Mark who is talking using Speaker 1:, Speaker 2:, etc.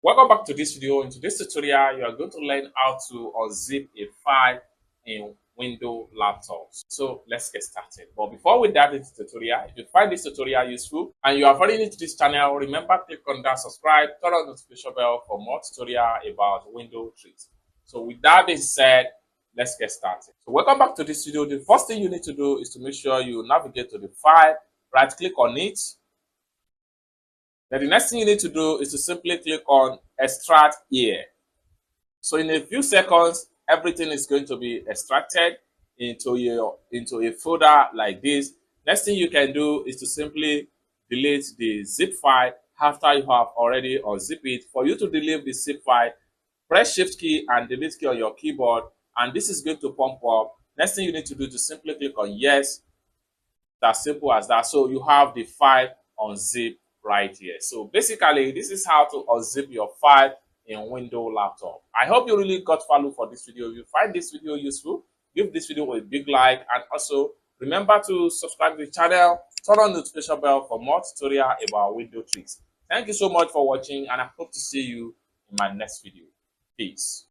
Speaker 1: Welcome back to this video. In today's tutorial, you are going to learn how to unzip a file in Windows laptops. So let's get started. But before we dive into the tutorial, if you find this tutorial useful and you are very new to this channel, remember click on that subscribe, turn on the notification bell for more tutorial about Windows tricks. So with that being said, let's get started. So welcome back to this video. The first thing you need to do is to make sure you navigate to the file, right click on it. Then the next thing you need to do is to simply click on extract here. So in a few seconds, everything is going to be extracted into a folder like this. Next thing you can do is to simply delete the zip file after you have already unzip it. For you to delete the zip file, press shift key and delete key on your keyboard, and this is going to pump up. Next thing you need to do is to simply click on yes. That's simple as that. So you have the file unzip right here. So basically, this is how to unzip your file in Windows laptop. I hope you really got value for this video. If you find this video useful, give this video a big like, and also remember to subscribe to the channel, turn on the notification bell for more tutorial about Windows tricks. Thank you so much for watching, and I hope to see you in my next video. Peace.